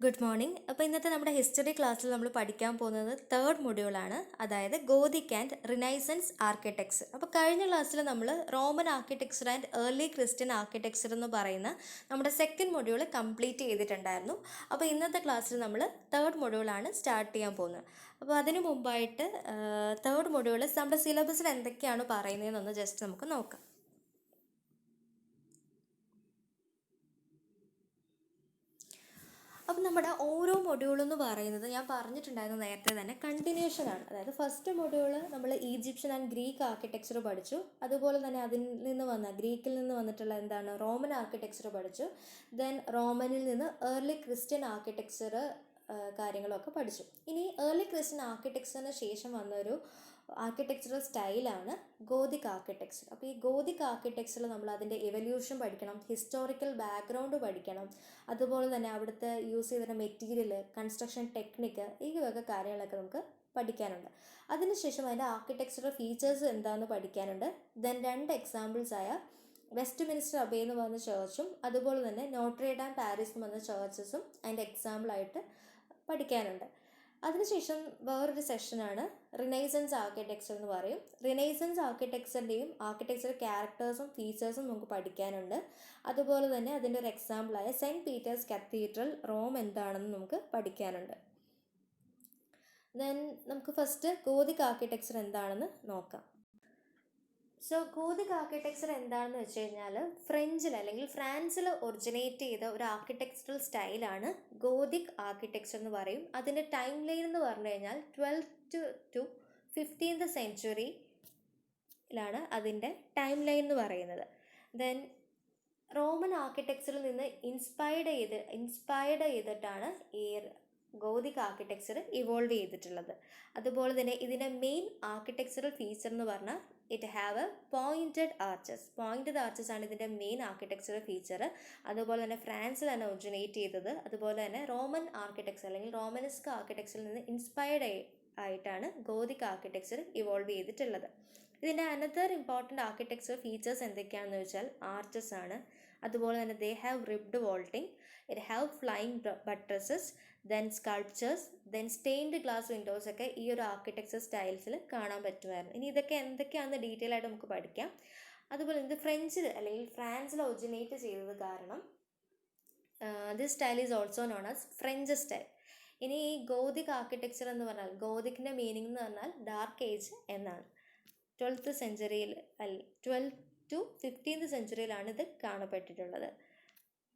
Good morning. അപ്പോൾ ഇന്നത്തെ നമ്മുടെ ഹിസ്റ്ററി ക്ലാസ്സിൽ നമ്മൾ പഠിക്കാൻ പോകുന്നത് തേർഡ് മൊഡ്യൂളാണ്, അതായത് ഗോതിക് ആൻഡ് റിനൈസൻസ് ആർക്കിടെക്ചർ. അപ്പോൾ കഴിഞ്ഞ ക്ലാസ്സിൽ നമ്മൾ Roman architecture and early Christian architecture എന്ന് പറയുന്ന നമ്മുടെ സെക്കൻഡ് മൊഡ്യൂൾ കംപ്ലീറ്റ് ചെയ്തിട്ടുണ്ടായിരുന്നു. അപ്പോൾ ഇന്നത്തെ ക്ലാസ്സിൽ നമ്മൾ തേർഡ് മൊഡ്യൂളാണ് സ്റ്റാർട്ട് ചെയ്യാൻ പോകുന്നത്. അപ്പോൾ അതിന് മുമ്പായിട്ട് തേർഡ് മൊഡ്യൂൾ നമ്മുടെ സിലബസിൽ എന്തൊക്കെയാണ് പറയുന്നതെന്നൊന്ന് ജസ്റ്റ് നമുക്ക് നോക്കാം. അപ്പം നമ്മുടെ ഓരോ മൊഡ്യൂളെന്ന് പറയുന്നത് ഞാൻ പറഞ്ഞിട്ടുണ്ടായിരുന്നു നേരത്തെ തന്നെ കണ്ടിന്യൂഷനാണ്. അതായത് ഫസ്റ്റ് മൊഡ്യൂൾ നമ്മൾ ഈജിപ്ഷ്യൻ ആൻഡ് ഗ്രീക്ക് ആർക്കിടെക്ചർ പഠിച്ചു. അതുപോലെ തന്നെ ഗ്രീക്കിൽ നിന്ന് വന്നിട്ടുള്ള റോമൻ ആർക്കിടെക്ചർ പഠിച്ചു. ദെൻ റോമനിൽ നിന്ന് ഏർലി ക്രിസ്ത്യൻ ആർക്കിടെക്ചർ കാര്യങ്ങളൊക്കെ പഠിച്ചു. ഇനി ഏർലി ക്രിസ്ത്യൻ ആർക്കിടെക്ചറിന് ശേഷം വന്നൊരു ആർക്കിടെക്ചറൽ സ്റ്റൈലാണ് ഗോതിക് ആർക്കിടെക്ചർ. അപ്പോൾ ഈ ഗോതിക് ആർക്കിടെക്ചറിൽ നമ്മൾ അതിൻ്റെ എവല്യൂഷൻ പഠിക്കണം, ഹിസ്റ്റോറിക്കൽ ബാക്ക്ഗ്രൗണ്ട് പഠിക്കണം, അതുപോലെ തന്നെ അവിടുത്തെ യൂസ് ചെയ്തിരുന്ന മെറ്റീരിയൽ, കൺസ്ട്രക്ഷൻ ടെക്നിക്ക്, ഈ വക കാര്യങ്ങളൊക്കെ നമുക്ക് പഠിക്കാനുണ്ട്. അതിനുശേഷം അതിൻ്റെ ആർക്കിടെക്ചറൽ ഫീച്ചേഴ്സ് എന്താണെന്ന് പഠിക്കാനുണ്ട്. ദെൻ 2 എക്സാമ്പിൾസ് ആയ വെസ്റ്റ് മിനിസ്റ്റർ അബേ എന്ന് പറഞ്ഞ ചേർച്ചും അതുപോലെ തന്നെ നോട്രേഡാം പാരീസ് എന്ന് പറഞ്ഞ ചേർച്ചസും അതിൻ്റെ എക്സാമ്പിളായിട്ട് പഠിക്കാനുണ്ട്. അതിനുശേഷം വേറൊരു സെഷനാണ് റിനൈസൻസ് ആർക്കിടെക്ചർ എന്ന് പറയും. റിനൈസൻസ് ആർക്കിടെക്ചറിൻ്റെയും ആർക്കിടെക്ചർ ക്യാരക്ടേഴ്സും ഫീച്ചേഴ്സും നമുക്ക് പഠിക്കാനുണ്ട്. അതുപോലെ തന്നെ അതിൻ്റെ ഒരു എക്സാമ്പിളായ സെൻറ്റ് പീറ്റേഴ്സ് കത്തീഡ്രൽ റോം എന്താണെന്ന് നമുക്ക് പഠിക്കാനുണ്ട്. ദെൻ നമുക്ക് ഫസ്റ്റ് ഗോതിക് ആർക്കിടെക്ചർ എന്താണെന്ന് നോക്കാം. സോ ഗോതിക് ആർക്കിടെക്ചർ എന്താണെന്ന് വെച്ച് കഴിഞ്ഞാൽ ഫ്രഞ്ചിൽ അല്ലെങ്കിൽ ഫ്രാൻസിൽ ഒറിജിനേറ്റ് ചെയ്ത ഒരു ആർക്കിടെക്ചറൽ സ്റ്റൈലാണ് ഗോതിക് ആർക്കിടെക്ചർ എന്ന് പറയും. അതിൻ്റെ ടൈം ലൈൻ എന്ന് പറഞ്ഞു കഴിഞ്ഞാൽ 12th to 15th സെഞ്ച്വറിയിലാണ് അതിൻ്റെ ടൈം ലൈൻ എന്ന് പറയുന്നത്. ദെൻ റോമൻ ആർക്കിടെക്ചറിൽ നിന്ന് ഇൻസ്പയർഡ് ചെയ്തിട്ടാണ് ഈ ഗോതിക് ആർക്കിടെക്ചർ ഇവോൾവ് ചെയ്തിട്ടുള്ളത്. അതുപോലെ തന്നെ ഇതിൻ്റെ മെയിൻ ആർക്കിടെക്ചറൽ ഫീച്ചർ എന്ന് പറഞ്ഞാൽ it have A pointed arches ആണ് ഇതിൻ്റെ മെയിൻ ആർക്കിടെക്ചറൽ ഫീച്ചർ. അതുപോലെ തന്നെ ഫ്രാൻസിൽ തന്നെ ഒറിജിനേറ്റ് ചെയ്തത്. അതുപോലെ തന്നെ റോമൻ ആർക്കിടെക്ചർ അല്ലെങ്കിൽ റോമനസ്ക് ആർക്കിടെക്ചറിൽ നിന്ന് ഇൻസ്പയർഡ് ആയിട്ടാണ് ഗോതിക് ആർക്കിടെക്ചർ ഇവോൾവ് ചെയ്തിട്ടുള്ളത്. ഇതിൻ്റെ അനദർ ഇമ്പോർട്ടൻ്റ് ആർക്കിടെക്ചർ ഫീച്ചേഴ്സ് എന്തൊക്കെയാണെന്ന് വെച്ചാൽ ആർച്ചസ് ആണ്. അതുപോലെ തന്നെ they have ribbed vaulting, it have flying buttresses, then sculptures, then stained glass windows ഒക്കെ ഈ ഒരു ആർക്കിടെക്ചർ സ്റ്റൈൽസിൽ കാണാൻ പറ്റുമായിരുന്നു. ഇനി ഇതൊക്കെ എന്തൊക്കെയാണെന്ന് ഡീറ്റെയിൽ ആയിട്ട് നമുക്ക് പഠിക്കാം. അതുപോലെ ഇത് ഫ്രഞ്ചിൽ അല്ലെങ്കിൽ ഫ്രാൻസിൽ ഒറിജിനേറ്റ് ചെയ്തത് കാരണം this style is also known as French style. ഇനി ഈ ഗോതിക് ആർക്കിടെക്ചർ എന്ന് പറഞ്ഞാൽ ഗോതിക്കിൻ്റെ മീനിങ് എന്ന് പറഞ്ഞാൽ ഡാർക്ക് ഏജ് എന്നാണ്. 12th സെഞ്ച്വറിയിൽ 12th to 15th സെഞ്ച്വറിയിലാണ് ഇത് കാണപ്പെട്ടിട്ടുള്ളത്.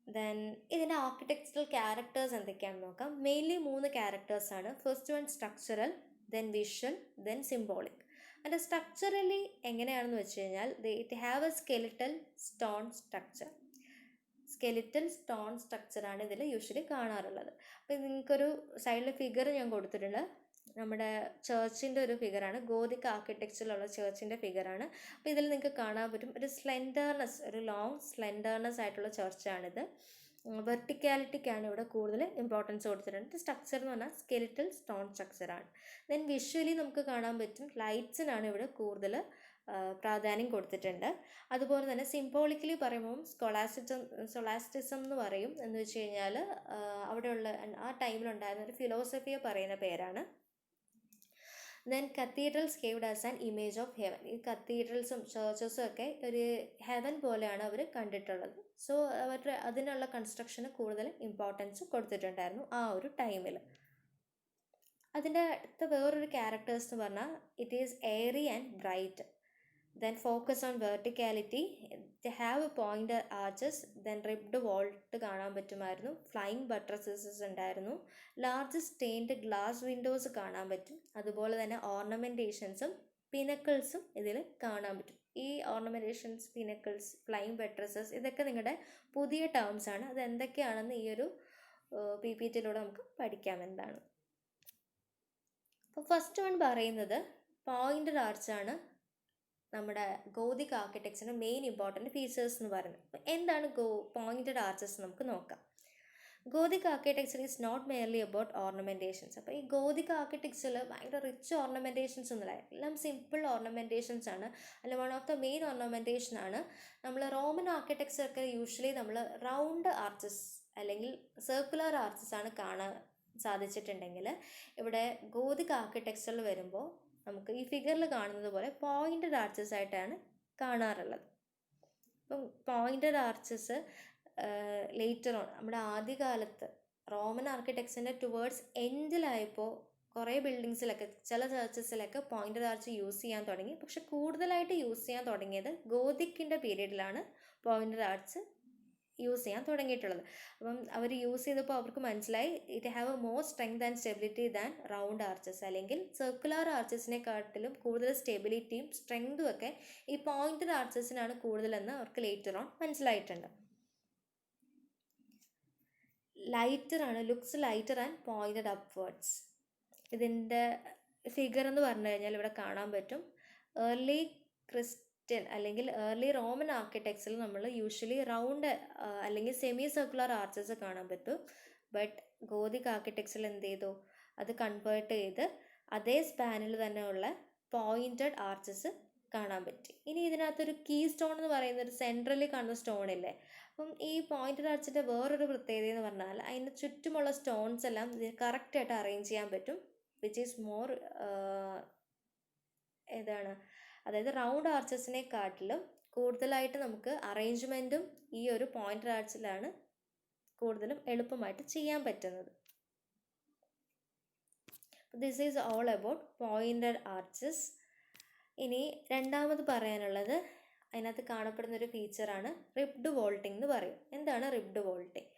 ദെൻ ഇതിൻ്റെ ആർക്കിടെക്ചറൽ ക്യാരക്ടേഴ്സ് എന്തൊക്കെയാണെന്ന് നോക്കാം. മെയിൻലി 3 ക്യാരക്ടേഴ്സാണ്. First one structural, then visual, then symbolic. അതിൻ്റെ സ്ട്രക്ചറലി എങ്ങനെയാണെന്ന് വെച്ച് കഴിഞ്ഞാൽ it have a skeletal stone സ്ട്രക്ചറാണ് ഇതിൽ യൂഷ്വലി കാണാറുള്ളത്. അപ്പോൾ നിങ്ങൾക്കൊരു സൈഡിൽ ഫിഗർ ഞാൻ കൊടുത്തിട്ടുണ്ട്. നമ്മുടെ ചേർച്ചിൻ്റെ ഒരു ഫിഗറാണ്, ഗോതിക് ആർക്കിടെക്ചറിലുള്ള ചേർച്ചിൻ്റെ ഫിഗറാണ്. അപ്പോൾ ഇതിൽ നിങ്ങൾക്ക് കാണാൻ പറ്റും ഒരു ലോങ് സ്ലെൻഡർനെസ് ആയിട്ടുള്ള ചേർച്ചാണിത്. വെർട്ടിക്കാലിറ്റിക്കാണ് ഇവിടെ കൂടുതൽ ഇമ്പോർട്ടൻസ് കൊടുത്തിട്ടുണ്ട്. സ്ട്രക്ചർ എന്ന് പറഞ്ഞാൽ സ്കെലിറ്റൽ സ്റ്റോൺ സ്ട്രക്ചറാണ്. ദെൻ വിഷ്വലി നമുക്ക് കാണാൻ പറ്റും ലൈറ്റ്സിനാണ് ഇവിടെ കൂടുതൽ പ്രാധാന്യം കൊടുത്തിട്ടുണ്ട്. അതുപോലെ തന്നെ സിംബോളിക്കലി പറയുമ്പോൾ സ്കൊളാസ്റ്റിസം എന്ന് പറയും. എന്ന് വെച്ച് കഴിഞ്ഞാൽ അവിടെയുള്ള ആ ടൈമിലുണ്ടായിരുന്ന ഒരു ഫിലോസഫിയെ പറയുന്ന പേരാണ്. Then cathedrals gave as an image of heaven. ഈ കത്തീഡ്രൽസും ചേർച്ചസും ഒക്കെ ഒരു ഹെവൻ പോലെയാണ് അവർ കണ്ടിട്ടുള്ളത്. സോ അതിനുള്ള കൺസ്ട്രക്ഷന് കൂടുതൽ ഇമ്പോർട്ടൻസ് കൊടുത്തിട്ടുണ്ടായിരുന്നു ആ ഒരു ടൈമിൽ. അതിൻ്റെ അടുത്ത വേറൊരു ക്യാരക്ടേഴ്സ് എന്ന് പറഞ്ഞാൽ it is Airy and bright. Then focus on verticality, they have point arches, then ribbed volt കാണാൻ പറ്റുമായിരുന്നു, ഫ്ലൈയിങ് ബട്രസസ് ഉണ്ടായിരുന്നു, ലാർജ് സ്റ്റെയിൻഡ് ഗ്ലാസ് വിൻഡോസ് കാണാൻ പറ്റും. അതുപോലെ തന്നെ ഓർണമെൻറ്റേഷൻസും പിനക്കിൾസും ഇതിൽ കാണാൻ പറ്റും. ഈ ഓർണമെൻറ്റേഷൻസ്, പിനക്കിൾസ്, ഫ്ലൈയിങ് ബട്രസസ് ഇതൊക്കെ നിങ്ങളുടെ പുതിയ ടേംസ് ആണ്. അത് എന്തൊക്കെയാണെന്ന് ഈ ഒരു PPT-യിലൂടെ നമുക്ക് പഠിക്കാം എന്താണ്. അപ്പോൾ ഫസ്റ്റ് വൺ പറയുന്നത് പോയിൻ്റഡ് ആർച്ചാണ് നമ്മുടെ ഗോതിക് ആർക്കിടെക്ചറിൻ്റെ മെയിൻ ഇമ്പോർട്ടൻറ്റ് ഫീച്ചേഴ്സ് എന്ന് പറയുന്നത്. അപ്പോൾ എന്താണ് പോയിൻറ്റഡ് ആർച്ചസ് നമുക്ക് നോക്കാം. Gothic architecture is not merely about ornamentations. അപ്പോൾ ഈ ഗോതിക് ആർക്കിടെക്ചറിൽ ഭയങ്കര റിച്ച് ഓർണമെൻറ്റേഷൻസ് ഒന്നുമില്ല, എല്ലാം സിമ്പിൾ ഓർണമെൻറ്റേഷൻസ് ആണ്. അല്ല one of the main ornamentation ആണ് നമ്മൾ റോമൻ ആർക്കിടെക്ചറൊക്കെ യൂഷ്വലി നമ്മൾ റൗണ്ട് ആർച്ചസ് അല്ലെങ്കിൽ സർക്കുലർ ആർച്ചസ് ആണ് കാണാൻ സാധിച്ചിട്ടുണ്ടെങ്കിൽ, ഇവിടെ ഗോതിക് ആർക്കിടെക്ചറിൽ വരുമ്പോൾ നമുക്ക് ഈ ഫിഗറിൽ കാണുന്നത് പോലെ പോയിന്റഡ് ആർച്ചസ് ആയിട്ടാണ് കാണാറുള്ളത്. അപ്പം പോയിന്റഡ് ആർച്ചസ് ലേറ്റർ ഓൺ നമ്മുടെ ആദ്യകാലത്ത് റോമൻ ആർക്കിടെക്ചറിൻ്റെ ടുവേർഡ്സ് എൻഡിലായപ്പോൾ കുറേ ബിൽഡിങ്സിലൊക്കെ ചില ചർച്ചസിലൊക്കെ പോയിന്റഡ് ആർച്ച് യൂസ് ചെയ്യാൻ തുടങ്ങി. പക്ഷെ കൂടുതലായിട്ട് യൂസ് ചെയ്യാൻ തുടങ്ങിയത് ഗോതിക്കിൻ്റെ പീരീഡിലാണ് പോയിന്റഡ് ആർച്ച് യൂസ് ചെയ്യാൻ തുടങ്ങിയിട്ടുള്ളത്. അപ്പം അവർ യൂസ് ചെയ്തപ്പോൾ അവർക്ക് മനസ്സിലായി it have A more strength and stability than round arches, അല്ലെങ്കിൽ സർക്കുലർ ആർച്ചസിനെക്കാട്ടിലും കൂടുതൽ സ്റ്റെബിലിറ്റിയും സ്ട്രെങ്തും ഒക്കെ ഈ പോയിന്റഡ് ആർച്ചസിനാണ് കൂടുതലെന്ന് അവർക്ക് ലേറ്റർ ഓൺ മനസ്സിലായിട്ടുണ്ട്. ലൈറ്റർ ആണ്, looks lighter and pointed upwards. ഇതിൻ്റെ ഫിഗർ എന്ന് പറഞ്ഞു കഴിഞ്ഞാൽ ഇവിടെ കാണാൻ പറ്റും. ഏർലി ക്രിസ്ത്യൻ അല്ലെങ്കിൽ ഏർലി റോമൻ ആർക്കിടെക്ചറിൽ നമ്മൾ യൂഷ്വലി റൗണ്ട് അല്ലെങ്കിൽ സെമി സർക്കുലർ ആർച്ചസ് കാണാൻ പറ്റും. ബട്ട് ഗോതിക് ആർക്കിടെക്ചറിൽ എന്ത് ചെയ്തു, അത് കൺവേർട്ട് ചെയ്ത് അതേ സ്പാനിൽ തന്നെ ഉള്ള പോയിന്റഡ് ആർച്ചസ് കാണാൻ പറ്റി. ഇനി ഇതിനകത്തൊരു കീ സ്റ്റോൺ എന്ന് പറയുന്ന ഒരു സെൻട്രലി കാണുന്ന സ്റ്റോൺ ഇല്ലേ, അപ്പം ഈ പോയിന്റഡ് ആർച്ചിൻ്റെ വേറൊരു പ്രത്യേകത എന്ന് പറഞ്ഞാൽ അതിന് ചുറ്റുമുള്ള സ്റ്റോൺസ് എല്ലാം കറക്റ്റായിട്ട് അറേഞ്ച് ചെയ്യാൻ പറ്റും, വിച്ച് ഈസ് മോർ അതായത് റൗണ്ട് ആർച്ചസിനെക്കാട്ടിലും കൂടുതലായിട്ട് നമുക്ക് അറേഞ്ച്മെൻറ്റും ഈ ഒരു പോയിന്റഡ് ആർച്ചിലാണ് കൂടുതലും എളുപ്പമായിട്ട് ചെയ്യാൻ പറ്റുന്നത്. This is all about pointed arches. ഇനി രണ്ടാമത് പറയാനുള്ളത്, അതിനകത്ത് കാണപ്പെടുന്നൊരു ഫീച്ചറാണ് റിബ്ഡ് വോൾട്ടിംഗ് എന്ന് പറയും. എന്താണ് ribbed vaulting?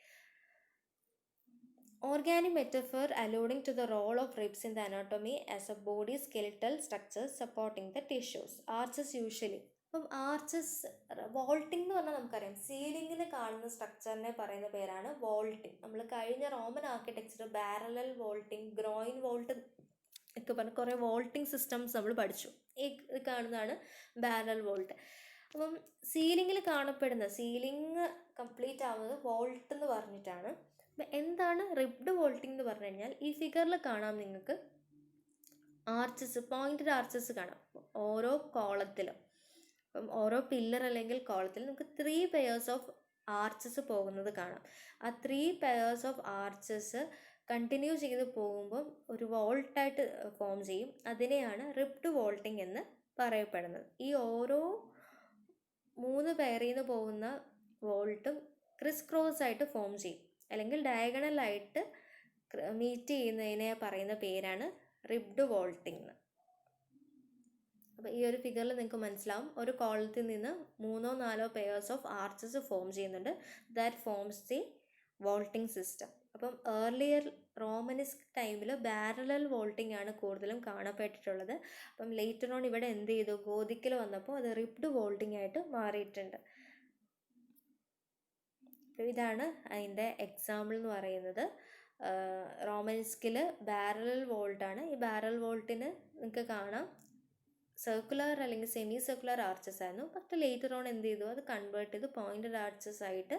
Organic metaphor alluding to the role of ribs in the anatomy as a body skeletal structure supporting the tissues. Arches usually. അപ്പം arches vaulting എന്ന് പറഞ്ഞാൽ നമുക്കറിയാം സീലിങ്ങിൽ കാണുന്ന സ്ട്രക്ചറിനെ പറയുന്ന പേരാണ് വോൾട്ടിംഗ്. നമ്മൾ കഴിഞ്ഞ Roman architecture parallel vaulting, groin volt ഒക്കെ പറഞ്ഞ് കുറേ വോൾട്ടിംഗ് സിസ്റ്റംസ് നമ്മൾ പഠിച്ചു. ഈ കാണുന്നതാണ് പാരലൽ വോൾട്ട്. അപ്പം സീലിങ്ങിൽ കാണപ്പെടുന്ന സീലിംഗ് കംപ്ലീറ്റ് ആവുന്നത് വോൾട്ട് എന്ന് പറഞ്ഞിട്ടാണ്. എന്താണ് റിബ്ഡ് വോൾട്ടിംഗ് എന്ന് പറഞ്ഞു കഴിഞ്ഞാൽ ഈ ഫിഗറിൽ കാണാം നിങ്ങൾക്ക് ആർച്ചസ്, പോയിന്റഡ് ആർച്ചസ് കാണാം ഓരോ കോളത്തിലും. അപ്പം ഓരോ പില്ലർ അല്ലെങ്കിൽ കോളത്തിൽ നമുക്ക് 3 pairs ഓഫ് ആർച്ചസ് പോകുന്നത് കാണാം. ആ 3 pairs ഓഫ് ആർച്ചസ് കണ്ടിന്യൂ ചെയ്ത് പോകുമ്പം ഒരു വോൾട്ടായിട്ട് ഫോം ചെയ്യും. അതിനെയാണ് റിബ്ഡ് വോൾട്ടിംഗ് എന്ന് പറയപ്പെടുന്നത്. ഈ ഓരോ 3 പെയറിൽ നിന്ന് പോകുന്ന വോൾട്ടും ക്രിസ് ക്രോസ് ആയിട്ട് ഫോം ചെയ്യും, അല്ലെങ്കിൽ ഡയഗണലായിട്ട് മീറ്റ് ചെയ്യുന്നതിനെ പറയുന്ന പേരാണ് റിബ്ഡ് വോൾട്ടിംഗ്. അപ്പോൾ ഈ ഒരു ഫിഗറിൽ നിങ്ങൾക്ക് മനസ്സിലാവും ഒരു കോളത്തിൽ നിന്ന് 3-4 pairs ഓഫ് ആർച്ചസ് ഫോം ചെയ്യുന്നുണ്ട്. That forms the vaulting system. അപ്പം ഏർലിയർ റോമനിസ്ക് ടൈമിൽ പാരലൽ വോൾട്ടിംഗ് ആണ് കൂടുതലും കാണപ്പെട്ടിട്ടുള്ളത്. അപ്പം ലേറ്റർ ഓൺ ഇവിടെ എന്ത് ചെയ്തു, ഗോതിക്കിൽ വന്നപ്പോൾ അത് റിബ്ഡ് വോൾട്ടിംഗ് ആയിട്ട് മാറിയിട്ടുണ്ട്. ഇതാണ് അതിൻ്റെ എക്സാമ്പിൾ എന്ന് പറയുന്നത്. റോമനിസ്കിൽ പാരലൽ വോൾട്ടാണ്. ഈ പാരലൽ വോൾട്ടിന് നിങ്ങൾക്ക് കാണാം സർക്കുലർ അല്ലെങ്കിൽ സെമി സർക്കുലർ ആർച്ചസ് ആയിരുന്നു. പക്ഷേ ലേറ്റർ ഓൺ എന്ത് ചെയ്തു, അത് കൺവേർട്ട് ചെയ്ത് പോയിന്റഡ് ആർച്ചസ് ആയിട്ട്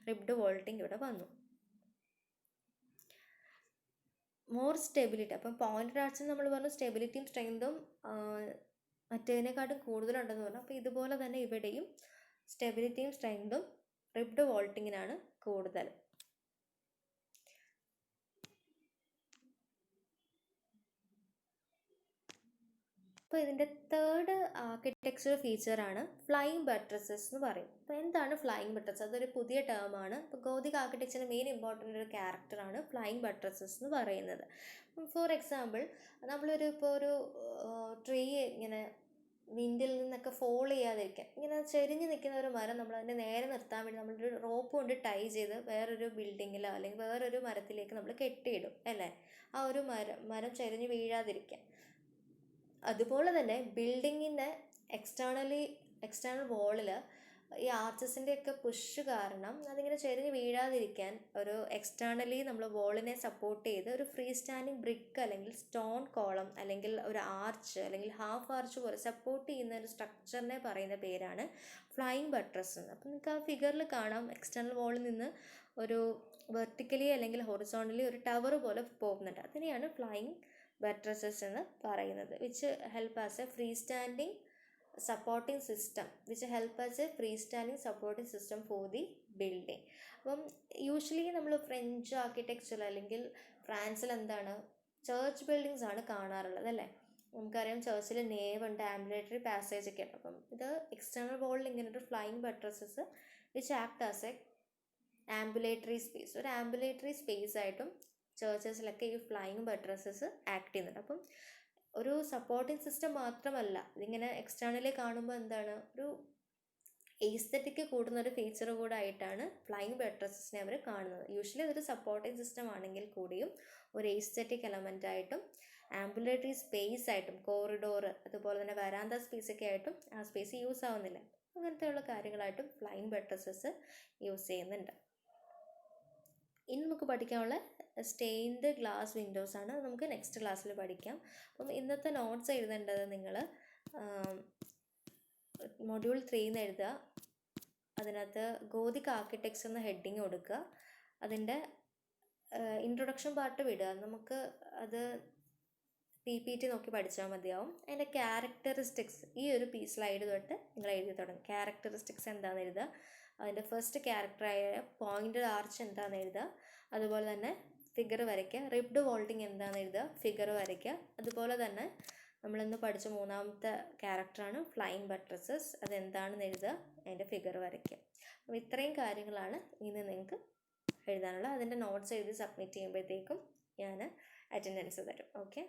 റിബ്ഡ് വോൾട്ടിംഗ് ഇവിടെ വന്നു. More stability. അപ്പം പോയിന്റഡ് ആർച്ചസ് നമ്മൾ പറഞ്ഞു സ്റ്റെബിലിറ്റിയും സ്ട്രെങ്തും മറ്റേതിനെക്കാട്ടും കൂടുതലുണ്ടെന്ന് പറഞ്ഞു. അപ്പോൾ ഇതുപോലെ തന്നെ ഇവിടെയും സ്റ്റെബിലിറ്റിയും സ്ട്രെങ്തും റിബ്ഡ് വോൾട്ടിങ്ങിനാണ് കൂടുതൽ. അപ്പോൾ ഇതിൻ്റെ തേർഡ് ആർക്കിടെക്ചർ ഫീച്ചറാണ് ഫ്ലൈയിങ് ബട്രസസ് എന്ന് പറയും. അപ്പോൾ എന്താണ് ഫ്ലൈയിങ് ബട്രസസ്? അതൊരു പുതിയ ടേമാണ്. അപ്പോൾ ഗോതിക് ആർക്കിടെക്ചറിന് മെയിൻ ഇമ്പോർട്ടൻ്റ് ഒരു ക്യാരക്ടറാണ് ഫ്ലൈയിങ് ബട്രസസ് എന്ന് പറയുന്നത്. ഫോർ എക്സാമ്പിൾ ഇപ്പോൾ ഒരു ട്രീ ഇങ്ങനെ വിൻഡിൽ നിന്നൊക്കെ ഫോൾ ചെയ്യാതിരിക്കാൻ ഇങ്ങനെ ചെരിഞ്ഞ് നിൽക്കുന്ന ഒരു മരം നമ്മൾ അതിനെ നേരെ നിർത്താൻ വേണ്ടി നമ്മളൊരു റോപ്പ് കൊണ്ട് ടൈ ചെയ്ത് വേറൊരു ബിൽഡിങ്ങിലോ അല്ലെങ്കിൽ വേറൊരു മരത്തിലേക്ക് നമ്മൾ കെട്ടിയിടും അല്ലേ, ആ ഒരു മരം ചെരിഞ്ഞ് വീഴാതിരിക്കാൻ. അതുപോലെ തന്നെ ബിൽഡിങ്ങിൻ്റെ എക്സ്റ്റേണൽ വോളിൽ ഈ ആർച്ചസിൻ്റെയൊക്കെ പുഷ് കാരണം അതിങ്ങനെ ചെരിഞ്ഞ് വീഴാതിരിക്കാൻ ഒരു എക്സ്റ്റേണലി നമ്മൾ വോളിനെ സപ്പോർട്ട് ചെയ്ത് ഒരു ഫ്രീ സ്റ്റാൻഡിങ് ബ്രിക്ക് അല്ലെങ്കിൽ സ്റ്റോൺ കോളം അല്ലെങ്കിൽ ഒരു ആർച്ച് അല്ലെങ്കിൽ ഹാഫ് ആർച്ച് പോലെ സപ്പോർട്ട് ചെയ്യുന്ന ഒരു സ്ട്രക്ചറിനെ പറയുന്ന പേരാണ് ഫ്ലൈയിങ് ബട്രസ് എന്ന്. അപ്പം നിങ്ങൾക്ക് ആ ഫിഗറിൽ കാണാം എക്സ്റ്റേണൽ വോളിൽ നിന്ന് ഒരു വെർട്ടിക്കലി അല്ലെങ്കിൽ ഹൊറിസോണ്ടലി ഒരു ടവർ പോലെ പോകുന്നുണ്ട്. അതിനെയാണ് ഫ്ലൈയിങ് ബട്രസസ് എന്ന് പറയുന്നത്, which help as A free standing supporting system which help as A free standing supporting system for the building. അപ്പം യൂഷ്വലി നമ്മൾ ഫ്രഞ്ച് ആർക്കിടെക്ചർ അല്ലെങ്കിൽ ഫ്രാൻസിൽ എന്താണ് ചേർച്ച് ബിൽഡിങ്സ് ആണ് കാണാറുള്ളത് അല്ലേ. നമുക്കറിയാം ചേർച്ചിൽ നേവ് ഉണ്ട്, ആംബുലേറ്ററി പാസേജ് ഒക്കെ ഉണ്ട്. അപ്പം ഇത് എക്സ്റ്റേണൽ വാളിൽ ഇങ്ങനെ ഒരു flying buttresses which act as a ambulatory space, ഒരു ആംബുലേറ്ററി സ്പേസ് ആയിട്ടും ചേർച്ചസിലൊക്കെ ഈ ഫ്ലൈയിങ് ബട്രസസ് ആക്ട് ചെയ്യുന്നുണ്ട്. അപ്പം ഒരു സപ്പോർട്ടിംഗ് സിസ്റ്റം മാത്രമല്ല, ഇതിങ്ങനെ എക്സ്റ്റേണലി കാണുമ്പോൾ എന്താണ് ഒരു എസ്തെറ്റിക് കൂടുന്ന ഒരു ഫീച്ചർ കൂടെ ആയിട്ടാണ് ഫ്ലൈയിങ് ബട്രസസിനെ അവർ കാണുന്നത്. യൂഷ്വലി അതൊരു സപ്പോർട്ടിംഗ് സിസ്റ്റം ആണെങ്കിൽ കൂടിയും ഒരു എസ്തെറ്റിക് എലമെൻ്റ് ആയിട്ടും ആംബുലേറ്ററി സ്പേസ് ആയിട്ടും കോറിഡോർ അതുപോലെ തന്നെ വരാന്ത സ്പേസ് ഒക്കെ ആയിട്ടും ആ സ്പേസ് യൂസ് ആവുന്നില്ല. അങ്ങനത്തെയുള്ള കാര്യങ്ങളായിട്ടും ഫ്ലൈയിങ് ബട്രസസ് യൂസ് ചെയ്യുന്നുണ്ട്. ഇനി നമുക്ക് പഠിക്കാനുള്ള സ്റ്റെയിൻഡ് ഗ്ലാസ് വിൻഡോസ് ആണ്. നമുക്ക് നെക്സ്റ്റ് ക്ലാസ്സിൽ പഠിക്കാം. അപ്പം ഇന്നത്തെ നോട്ട്സ് എഴുതേണ്ടത് നിങ്ങൾ മൊഡ്യൂൾ 3 എഴുതുക. അതിനകത്ത് ഗോതിക് ആർക്കിടെക്ചർ എന്ന ഹെഡിങ് കൊടുക്കുക. അതിൻ്റെ ഇൻട്രൊഡക്ഷൻ പാർട്ട് വിടുക. നമുക്ക് അത് PPT നോക്കി പഠിച്ചാൽ മതിയാവും. അതിൻ്റെ ക്യാരക്ടറിസ്റ്റിക്സ് ഈ ഒരു സ്ലൈഡ് തൊട്ട് നിങ്ങൾ എഴുതി തുടങ്ങും. ക്യാരക്ടറിസ്റ്റിക്സ് എന്താണെന്ന് എഴുതുക. അതിൻ്റെ ഫസ്റ്റ് ക്യാരക്ടറായ പോയിൻ്റഡ് ആർച്ച് എന്താണെന്ന് എഴുതുക. അതുപോലെ തന്നെ ഫിഗർ വരയ്ക്കുക. റിബ്ഡ് വോൾട്ടിങ് എന്താണെന്ന് എഴുതുക, ഫിഗർ വരയ്ക്കുക. അതുപോലെ തന്നെ നമ്മളിന്ന് പഠിച്ച മൂന്നാമത്തെ ക്യാരക്ടറാണ് ഫ്ലൈയിങ് ബട്രസസ്, അതെന്താണെന്ന് എഴുതുക, അതിൻ്റെ ഫിഗർ വരയ്ക്കുക. അപ്പോൾ ഇത്രയും കാര്യങ്ങളാണ് ഇന്ന് നിങ്ങൾക്ക് എഴുതാനുള്ളത്. അതിൻ്റെ നോട്ട്സ് എഴുതി സബ്മിറ്റ് ചെയ്യുമ്പോഴത്തേക്കും ഞാൻ അറ്റൻഡൻസ് തരും. ഓക്കെ.